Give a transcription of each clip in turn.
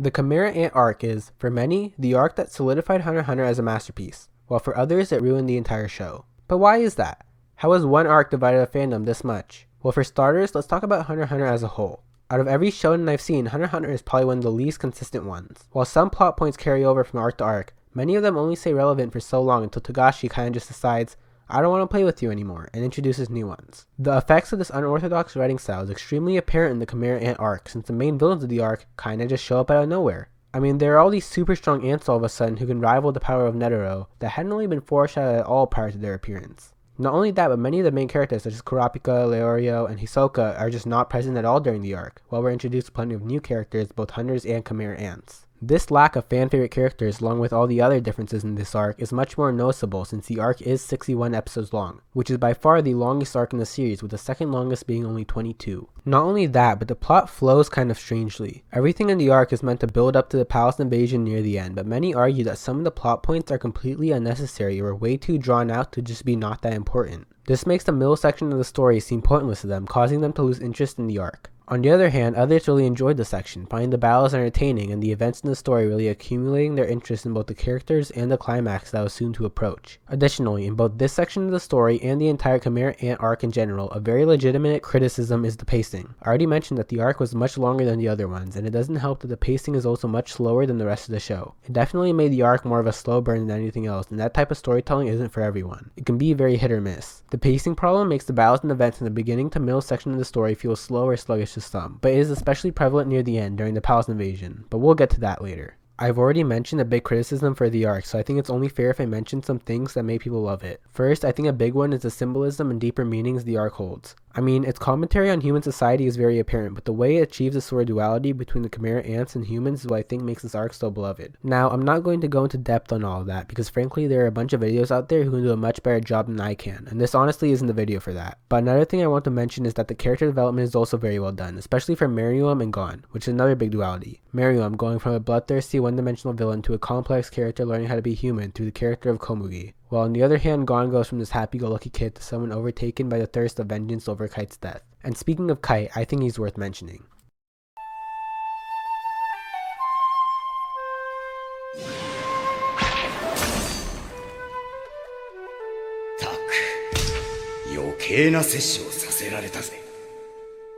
The Chimera Ant arc is, for many, the arc that solidified Hunter x Hunter as a masterpiece, while for others it ruined the entire show. But why is that? How has one arc divided a fandom this much? Well, for starters, let's talk about Hunter x Hunter as a whole. Out of every shonen I've seen, Hunter x Hunter is probably one of the least consistent ones. While some plot points carry over from arc to arc, many of them only stay relevant for so long until Togashi kinda just decides, I don't want to play with you anymore, and introduces new ones. The effects of this unorthodox writing style is extremely apparent in the Chimera Ant arc, since the main villains of the arc kinda just show up out of nowhere. I mean, there are all these super strong ants all of a sudden who can rival the power of Netero that hadn't really been foreshadowed at all prior to their appearance. Not only that, but many of the main characters such as Kurapika, Leorio, and Hisoka are just not present at all during the arc, while we're introduced to plenty of new characters, both hunters and Chimera Ants. This lack of fan-favorite characters, along with all the other differences in this arc, is much more noticeable since the arc is 61 episodes long, which is by far the longest arc in the series, with the second longest being only 22. Not only that, but the plot flows kind of strangely. Everything in the arc is meant to build up to the palace invasion near the end, but many argue that some of the plot points are completely unnecessary or way too drawn out to just be not that important. This makes the middle section of the story seem pointless to them, causing them to lose interest in the arc. On the other hand, others really enjoyed the section, finding the battles entertaining and the events in the story really accumulating their interest in both the characters and the climax that was soon to approach. Additionally, in both this section of the story and the entire Chimera Ant arc in general, a very legitimate criticism is the pacing. I already mentioned that the arc was much longer than the other ones, and it doesn't help that the pacing is also much slower than the rest of the show. It definitely made the arc more of a slow burn than anything else, and that type of storytelling isn't for everyone. It can be very hit or miss. The pacing problem makes the battles and events in the beginning to middle section of the story feel slow or sluggish to some, but it is especially prevalent near the end during the palace invasion, but we'll get to that later. I've already mentioned a big criticism for the arc, so I think it's only fair if I mention some things that make people love it. First, I think a big one is the symbolism and deeper meanings the arc holds. I mean, its commentary on human society is very apparent, but the way it achieves a sort of duality between the Chimera Ants and humans is what I think makes this arc so beloved. Now, I'm not going to go into depth on all of that, because frankly there are a bunch of videos out there who can do a much better job than I can, and this honestly isn't the video for that. But another thing I want to mention is that the character development is also very well done, especially for Meruem and Gon, which is another big duality. Meruem going from a bloodthirsty one-dimensional villain to a complex character learning how to be human through the character of Komugi, while on the other hand Gon goes from this happy-go-lucky kid to someone overtaken by the thirst of vengeance over Kite's death. And speaking of Kite, I think he's worth mentioning.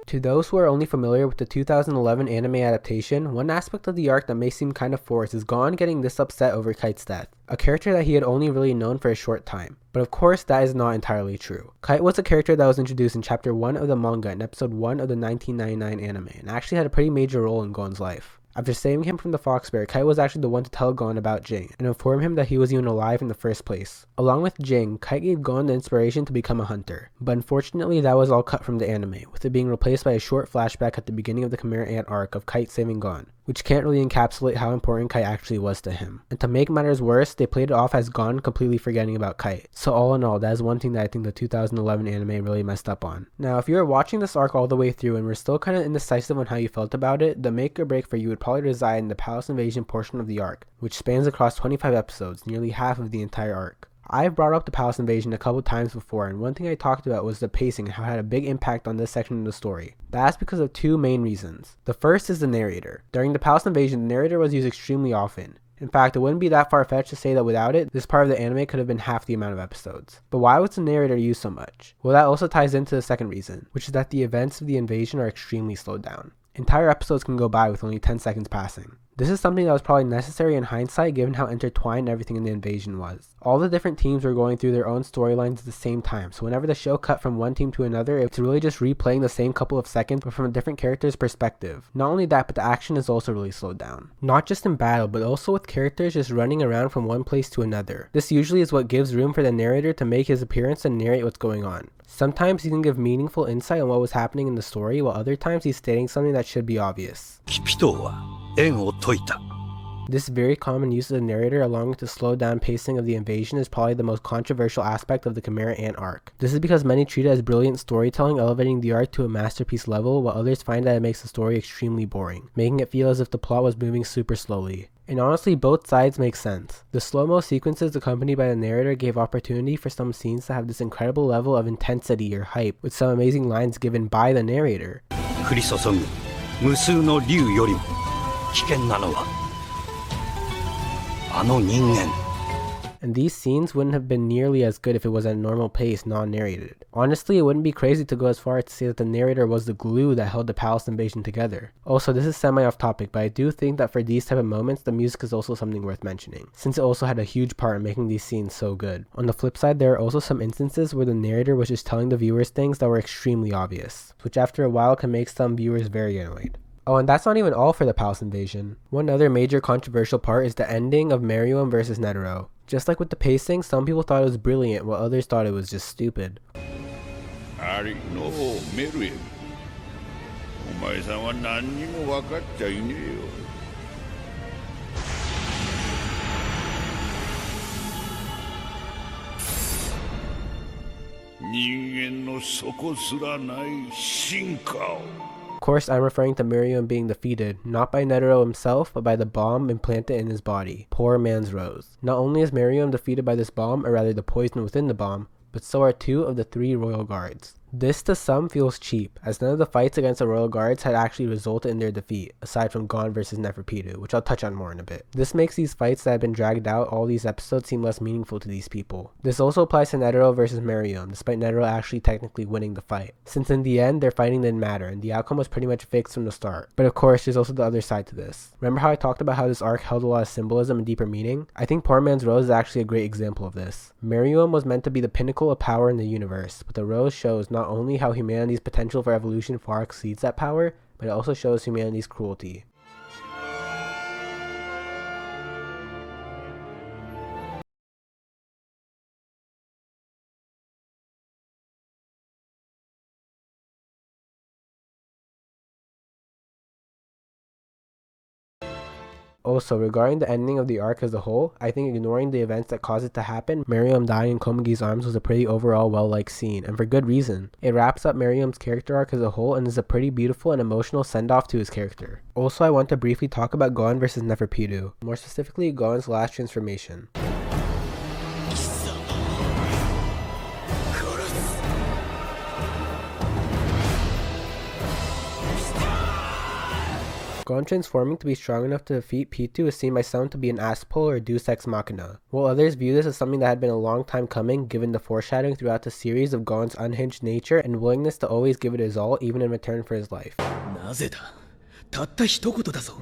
To those who are only familiar with the 2011 anime adaptation, one aspect of the arc that may seem kind of forced is Gon getting this upset over Kite's death, a character that he had only really known for a short time. But of course, that is not entirely true. Kite was a character that was introduced in chapter 1 of the manga in episode 1 of the 1999 anime, and actually had a pretty major role in Gon's life. After saving him from the Fox Bear, Kite was actually the one to tell Gon about Jing, and inform him that he was even alive in the first place. Along with Jing, Kite gave Gon the inspiration to become a hunter, but unfortunately that was all cut from the anime, with it being replaced by a short flashback at the beginning of the Chimera Ant arc of Kite saving Gon, which can't really encapsulate how important Kite actually was to him. And to make matters worse, they played it off as Gon completely forgetting about Kite. So all in all, that is one thing that I think the 2011 anime really messed up on. Now, if you are watching this arc all the way through and were still kind of indecisive on how you felt about it, the make or break for you would probably reside in the palace invasion portion of the arc, which spans across 25 episodes, nearly half of the entire arc. I've brought up the palace invasion a couple times before, and one thing I talked about was the pacing and how it had a big impact on this section of the story. That's because of two main reasons. The first is the narrator. During the palace invasion, the narrator was used extremely often. In fact, it wouldn't be that far-fetched to say that without it, this part of the anime could have been half the amount of episodes. But why was the narrator used so much? Well, that also ties into the second reason, which is that the events of the invasion are extremely slowed down. Entire episodes can go by with only 10 seconds passing. This is something that was probably necessary in hindsight given how intertwined everything in the invasion was. All the different teams were going through their own storylines at the same time, so whenever the show cut from one team to another, it's really just replaying the same couple of seconds but from a different character's perspective. Not only that, but the action is also really slowed down. Not just in battle, but also with characters just running around from one place to another. This usually is what gives room for the narrator to make his appearance and narrate what's going on. Sometimes he can give meaningful insight on what was happening in the story, while other times he's stating something that should be obvious. This very common use of the narrator along with the slowed down pacing of the invasion is probably the most controversial aspect of the Chimera Ant arc. This is because many treat it as brilliant storytelling, elevating the arc to a masterpiece level, while others find that it makes the story extremely boring, making it feel as if the plot was moving super slowly. And honestly, both sides make sense. The slow-mo sequences accompanied by the narrator gave opportunity for some scenes to have this incredible level of intensity or hype, with some amazing lines given by the narrator. 危険なのはあの人間 And these scenes wouldn't have been nearly as good if it was at a normal pace, non-narrated. Honestly, it wouldn't be crazy to go as far as to say that the narrator was the glue that held the palace invasion together. Also, this is semi-off topic, but I do think that for these type of moments, the music is also something worth mentioning, since it also had a huge part in making these scenes so good. On the flip side, there are also some instances where the narrator was just telling the viewers things that were extremely obvious, which after a while can make some viewers very annoyed. Oh, and that's not even all for the palace invasion. One other major controversial part is the ending of Meruem versus Netero. Just like with the pacing, some people thought it was brilliant while others thought it was just stupid. Ari no Meruem. お前さんは何にも分かっちゃいねえよ。人間の底すらない進化を。Of course, I'm referring to Meruem being defeated, not by Netero himself, but by the bomb implanted in his body. Poor man's Rose. Not only is Meruem defeated by this bomb, or rather the poison within the bomb, but so are 2 of the 3 royal guards. This to some feels cheap, as none of the fights against the royal guards had actually resulted in their defeat, aside from Gon vs Neferpitou, which I'll touch on more in a bit. This makes these fights that have been dragged out all these episodes seem less meaningful to these people. This also applies to Netero vs Meruem, despite Netero actually technically winning the fight, since in the end their fighting didn't matter and the outcome was pretty much fixed from the start. But of course, there's also the other side to this. Remember how I talked about how this arc held a lot of symbolism and deeper meaning? I think Poor Man's Rose is actually a great example of this. Meruem was meant to be the pinnacle of power in the universe, but the rose shows not only how humanity's potential for evolution far exceeds that power, but it also shows humanity's cruelty. Also, regarding the ending of the arc as a whole, I think ignoring the events that caused it to happen, Meruem dying in Komugi's arms was a pretty overall well-liked scene, and for good reason. It wraps up Meruem's character arc as a whole and is a pretty beautiful and emotional send-off to his character. Also, I want to briefly talk about Gon vs Neferpitou, more specifically Gon's last transformation. Gon transforming to be strong enough to defeat Pitou is seen by some to be an ass pull or deus ex machina, while others view this as something that had been a long time coming given the foreshadowing throughout the series of Gon's unhinged nature and willingness to always give it his all even in return for his life. なぜだたった一言だぞ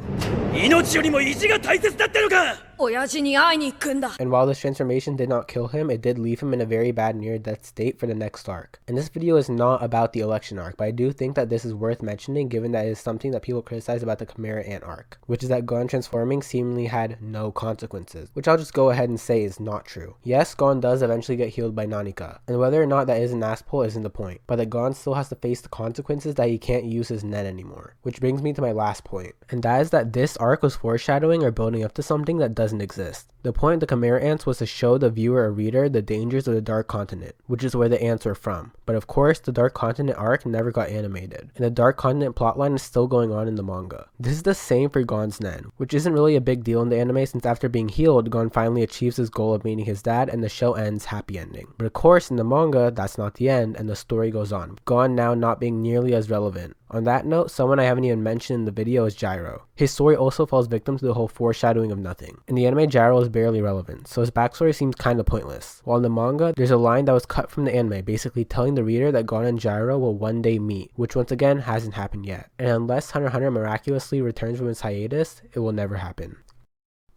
命よりも意地が大切だってのか And while this transformation did not kill him, it did leave him in a very bad near-death state for the next arc. And this video is not about the election arc, but I do think that this is worth mentioning given that it is something that people criticize about the Chimera Ant arc, which is that Gon transforming seemingly had no consequences, which I'll just go ahead and say is not true. Yes, Gon does eventually get healed by Nanika, and whether or not that is an ass pull isn't the point, but that Gon still has to face the consequences that he can't use his net anymore, which brings me to my last point, and that is that this arc was foreshadowing or building up to something that doesn't exist. The point of the Chimera Ants was to show the viewer or reader the dangers of the Dark Continent, which is where the ants were from. But of course, the Dark Continent arc never got animated, and the Dark Continent plotline is still going on in the manga. This is the same for Gon's Nen, which isn't really a big deal in the anime since after being healed, Gon finally achieves his goal of meeting his dad and the show ends happy ending. But of course, in the manga, that's not the end and the story goes on, Gon now not being nearly as relevant. On that note, someone I haven't even mentioned in the video is Gyro. His story also falls victim to the whole foreshadowing of nothing. In the anime, Gyro is barely relevant, so his backstory seems kinda pointless. While in the manga, there's a line that was cut from the anime basically telling the reader that Gon and Gyro will one day meet, which once again hasn't happened yet. And unless Hunter x Hunter miraculously returns from its hiatus, it will never happen.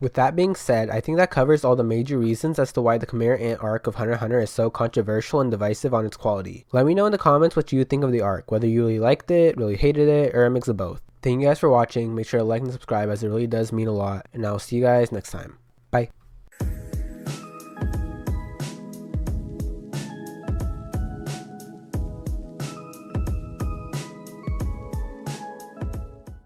With that being said, I think that covers all the major reasons as to why the Chimera Ant arc of Hunter x Hunter is so controversial and divisive on its quality. Let me know in the comments what you think of the arc, whether you really liked it, really hated it, or a mix of both. Thank you guys for watching, make sure to like and subscribe as it really does mean a lot, and I will see you guys next time. Bye.